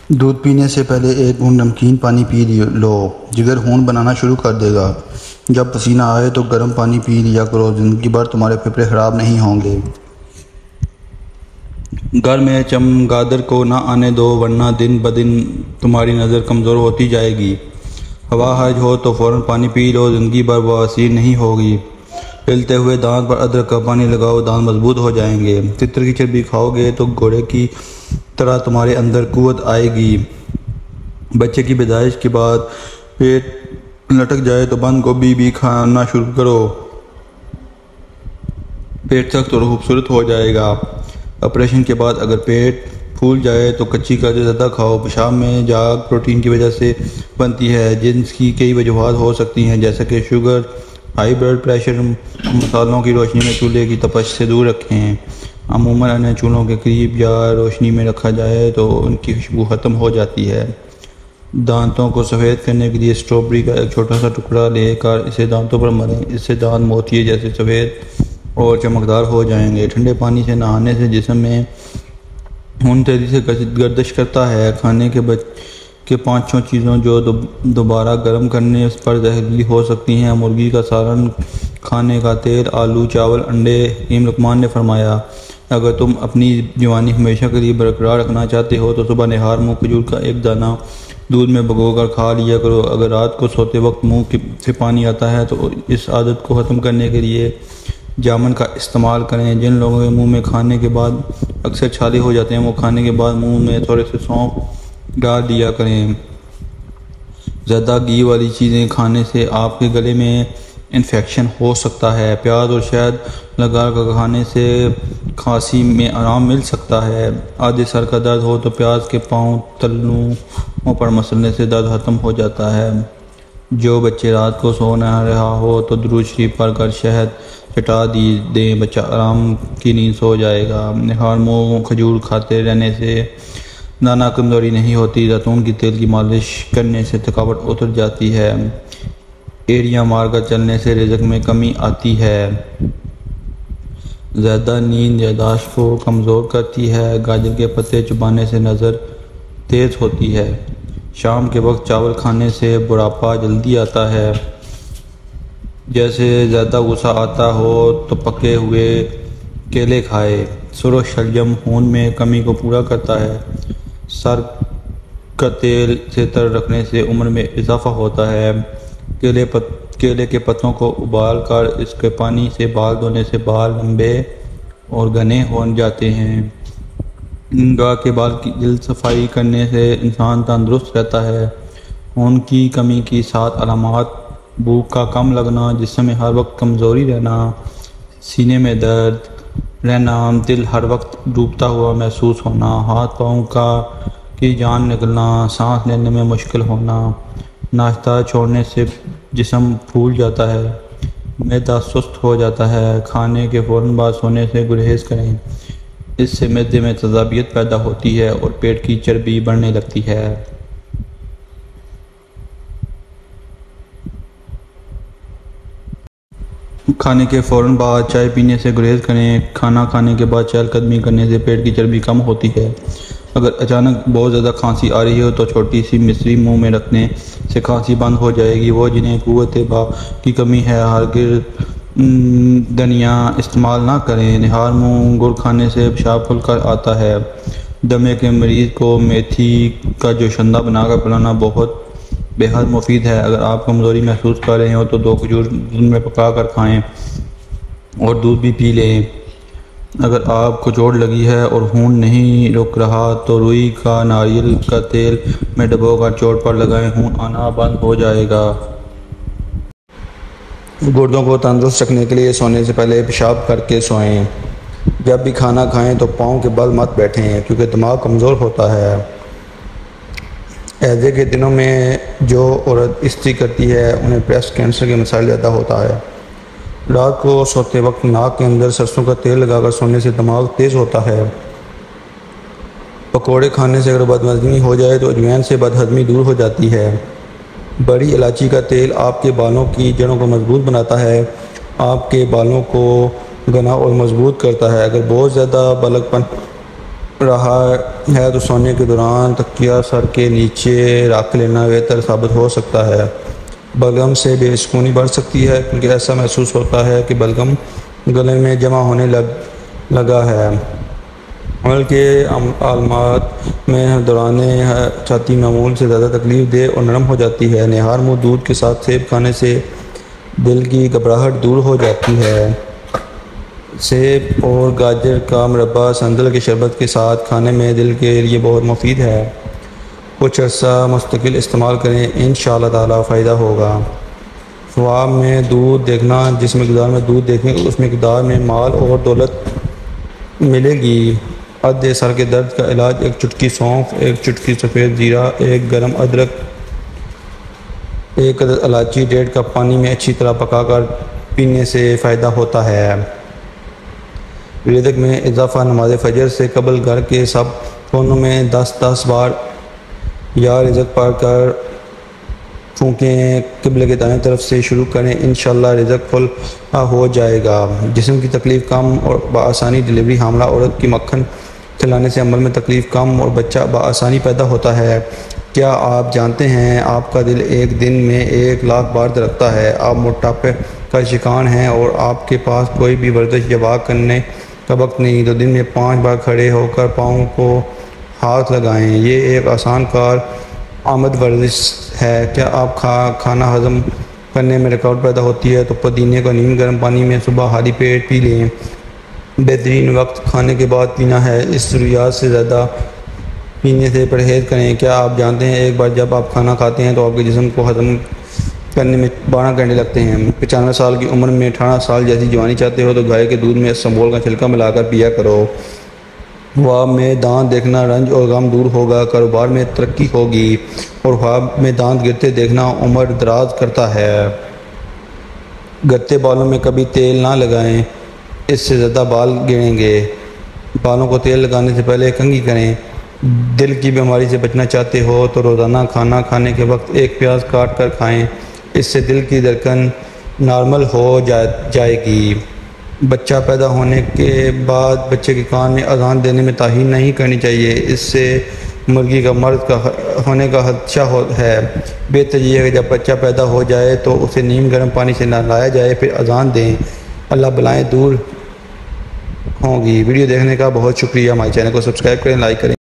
دودھ پینے سے پہلے ایک گھونٹ نمکین پانی پی لو، جگر خون بنانا شروع کر دے گا۔ جب پسینہ آئے تو گرم پانی پی لیا کرو، زندگی بھر تمہارے پھیپھڑے خراب نہیں ہوں گے۔ گھر میں چمگادڑ کو نہ آنے دو، ورنہ دن بدن تمہاری نظر کمزور ہوتی جائے گی۔ ہوا حرج ہو تو فوراً پانی پی لو، زندگی بھر بواسیر نہیں ہوگی۔ ہلتے ہوئے دانت پر ادرک کا پانی لگاؤ، دانت مضبوط ہو جائیں گے۔ تتر کی چربی کھاؤ گے تو گھوڑے کی طرح تمہارے اندر قوت آئے گی۔ بچے کی پیدائش کے بعد پیٹ لٹک جائے تو بند گوبھی بھی کھانا شروع کرو، پیٹ سخت اور خوبصورت ہو جائے گا۔ آپریشن کے بعد اگر پیٹ پھول جائے تو کچی گاجر زیادہ کھاؤ، پیشاب میں جاگ پروٹین کی وجہ سے بنتی ہے، جس کی کئی وجوہات ہو سکتی ہیں جیسا کہ شوگر، ہائی بلڈ پریشر۔ مسالوں کی روشنی میں چولہے کی تپش سے دور رکھیں، عموماً انہیں چولہوں کے قریب یا روشنی میں رکھا جائے تو ان کی خوشبو ختم ہو جاتی ہے۔ دانتوں کو سفید کرنے کے لیے اسٹرابیری کا ایک چھوٹا سا ٹکڑا لے کر اسے دانتوں پر مریں، اس سے دانت موتیے جیسے سفید اور چمکدار ہو جائیں گے۔ ٹھنڈے پانی سے نہانے سے جسم میں خون تیزی سے گردش کرتا ہے۔ کھانے کے 5 چیزوں جو دوبارہ گرم کرنے پر زہریلی ہو سکتی ہیں: مرغی کا سالن، کھانے کا تیل، آلو، چاول، انڈے۔ حکیم لقمان نے فرمایا، اگر تم اپنی جوانی ہمیشہ کے لیے برقرار رکھنا چاہتے ہو تو صبح نہار منہ کھجور کا ایک دانہ دودھ میں بھگو کر کھا لیا کرو۔ اگر رات کو سوتے وقت منہ سے پانی آتا ہے تو اس عادت کو ختم کرنے کے لیے جامن کا استعمال کریں۔ جن لوگوں کے منہ میں کھانے کے بعد اکثر چھالے ہو جاتے ہیں وہ کھانے کے بعد منہ میں تھوڑے سے سونف ڈال دیا کریں۔ زیادہ گھی والی چیزیں کھانے سے آپ کے گلے میں انفیکشن ہو سکتا ہے۔ پیاز اور شہد لگا کر کھانے سے کھانسی میں آرام مل سکتا ہے۔ آدھے سر کا درد ہو تو پیاز کے پاؤں تلوؤں پر مسلنے سے درد ختم ہو جاتا ہے۔ جو بچے رات کو سو نہ رہا ہو تو درود شریف پڑھ کر شہد چٹا دیں، بچہ آرام کی نیند سو جائے گا۔ نہار منہ کھجور کھاتے رہنے سے دانہ کمزوری نہیں ہوتی۔ زیتون کے تیل کی مالش کرنے سے تھکاوٹ اتر جاتی ہے۔ ایڑیاں مار کر چلنے سے رزق میں کمی آتی ہے۔ زیادہ نیند یادداشت کو کمزور کرتی ہے۔ گاجر کے پتے چبانے سے نظر تیز ہوتی ہے۔ شام کے وقت چاول کھانے سے بڑھاپا جلدی آتا ہے۔ جیسے زیادہ غصہ آتا ہو تو پکے ہوئے کیلے کھائے۔ سرخ شلجم خون میں کمی کو پورا کرتا ہے۔ سر کا تیل سے تر رکھنے سے عمر میں اضافہ ہوتا ہے۔ کیلے کے پتوں کو ابال کر اس کے پانی سے بال دھونے سے بال لمبے اور گھنے ہو جاتے ہیں۔ گاہ کے بال کی جلد صفائی کرنے سے انسان تندرست رہتا ہے۔ خون کی کمی کی 7 علامات: بھوک کا کم لگنا، جسم میں ہر وقت کمزوری رہنا، سینے میں درد رہنا، دل ہر وقت ڈوبتا ہوا محسوس ہونا، ہاتھ پاؤں کی جان نکلنا، سانس لینے میں مشکل ہونا، ناشتہ چھوڑنے سے جسم پھول جاتا ہے، معدہ سست ہو جاتا ہے۔ کھانے کے فوراً بعد سونے سے گریز کریں، اس سے معدے میں تیزابیت پیدا ہوتی ہے اور پیٹ کی چربی بڑھنے لگتی ہے۔ کھانے کے فوراً بعد چائے پینے سے گریز کریں۔ کھانا کھانے کے بعد چہل قدمی کرنے سے پیٹ کی چربی کم ہوتی ہے۔ اگر اچانک بہت زیادہ کھانسی آ رہی ہو تو چھوٹی سی مصری منہ میں رکھنے سے کھانسی بند ہو جائے گی۔ وہ جنہیں قوت با کی کمی ہے ہرگز دھنیا استعمال نہ کریں۔ نہار منہ گڑ کھانے سے پیشاب کھل کر آتا ہے۔ دمے کے مریض کو میتھی کا جوشندہ بنا کر پلانا بے حد مفید ہے۔ اگر آپ کمزوری محسوس کر رہے ہو تو 2 کھجور دودھ میں پکا کر کھائیں اور دودھ بھی پی لیں۔ اگر آپ کو چوٹ لگی ہے اور خون نہیں رک رہا تو روئی کا ناریل کا تیل میں ڈبو کر چوٹ پر لگائیں، خون آنا بند ہو جائے گا۔ گردوں کو تندرست رکھنے کے لیے سونے سے پہلے پیشاب کر کے سوئیں۔ جب بھی کھانا کھائیں تو پاؤں کے بل مت بیٹھیں کیونکہ دماغ کمزور ہوتا ہے۔ ہیضے کے دنوں میں جو عورت استری کرتی ہے انہیں بریسٹ کینسر کے مسائل زیادہ ہوتا ہے۔ رات کو سوتے وقت ناک کے اندر سرسوں کا تیل لگا کر سونے سے دماغ تیز ہوتا ہے۔ پکوڑے کھانے سے اگر بدہضمی ہو جائے تو اجوین سے بدہضمی دور ہو جاتی ہے۔ بڑی الائچی کا تیل آپ کے بالوں کی جڑوں کو مضبوط بناتا ہے، آپ کے بالوں کو گھنا اور مضبوط کرتا ہے۔ اگر بہت زیادہ بالغ پن رہا ہے تو سونے کے دوران تکیہ سر کے نیچے رکھ لینا بہتر ثابت ہو سکتا ہے۔ بلغم سے بے سکونی بڑھ سکتی ہے کیونکہ ایسا محسوس ہوتا ہے کہ بلغم گلے میں جمع ہونے لگا ہے۔ حمل کے علامات میں دوران چھاتی معمول سے زیادہ تکلیف دہ اور نرم ہو جاتی ہے۔ نہار منہ دودھ کے ساتھ سیب کھانے سے دل کی گھبراہٹ دور ہو جاتی ہے۔ سیب اور گاجر کا مربع سنجل کے شربت کے ساتھ کھانے میں دل کے لیے بہت مفید ہے۔ کچھ عرصہ مستقل استعمال کریں، انشاءاللہ تعالی فائدہ ہوگا۔ خواب میں دودھ دیکھنا، جس مقدار میں دودھ دیکھیں اس مقدار میں مال اور دولت ملے گی۔ ادھے سر کے درد کا علاج: ایک چٹکی سونف، ایک چٹکی سفید زیرہ، ایک گرم ادرک، ایک عدد الائچی 1.5 کپ پانی میں اچھی طرح پکا کر پینے سے فائدہ ہوتا ہے۔ رزق میں اضافہ: نماز فجر سے قبل گھر کے سب کونوں میں 10 بار یا رزق پڑھ کر پھونکیں۔ قبلے کے دائیں طرف سے شروع کریں، انشاءاللہ رزق فل ہو جائے گا۔ جسم کی تکلیف کم اور بآسانی ڈلیوری: حاملہ عورت کی مکھن کھلانے سے عمل میں تکلیف کم اور بچہ بآسانی پیدا ہوتا ہے۔ کیا آپ جانتے ہیں آپ کا دل ایک دن میں 1,00,000 بار دھڑکتا ہے؟ آپ موٹاپے کا شکار ہیں اور آپ کے پاس کوئی بھی ورزش یا واک کرنے کا وقت نہیں، تو دن میں 5 بار کھڑے ہو کر پاؤں کو ہاتھ لگائیں۔ یہ ایک آسان کار آمد ورزش ہے۔ کیا آپ کھانا ہضم کرنے میں رکاوٹ پیدا ہوتی ہے تو پودینے کو نیم گرم پانی میں صبح خالی پیٹ پی لیں۔ بہترین وقت کھانے کے بعد پینا ہے، اس ضروریات سے زیادہ پینے سے پرہیز کریں۔ کیا آپ جانتے ہیں ایک بار جب آپ کھانا کھاتے ہیں تو آپ کے جسم کو ہضم کرنے میں 12 گھنٹے لگتے ہیں۔ 95 سال کی عمر میں 18 سال جیسی جوانی چاہتے ہو تو گائے کے دودھ میں اسمبول کا چھلکا ملا کر پیا کرو۔ خواب میں دانت دیکھنا: رنج اور غم دور ہوگا، کاروبار میں ترقی ہوگی، اور خواب میں دانت گرتے دیکھنا عمر دراز کرتا ہے۔ گرتے بالوں میں کبھی تیل نہ لگائیں، اس سے زیادہ بال گریں گے۔ بالوں کو تیل لگانے سے پہلے کنگھی کریں۔ دل کی بیماری سے بچنا چاہتے ہو تو روزانہ کھانا کھانے کے وقت ایک پیاز کاٹ کر کھائیں، اس سے دل کی دھڑکن نارمل ہو جائے گی۔ بچہ پیدا ہونے کے بعد بچے کے کان میں اذان دینے میں تاخیر نہیں کرنی چاہیے، اس سے مرغی کا مرض ہونے کا خدشہ ہے۔ بہتر یہ ہے کہ جب بچہ پیدا ہو جائے تو اسے نیم گرم پانی سے نہلایا جائے پھر اذان دیں، اللہ بلائیں دور ہوں گی۔ ویڈیو دیکھنے کا بہت شکریہ۔ ہمارے چینل کو سبسکرائب کریں، لائک کریں۔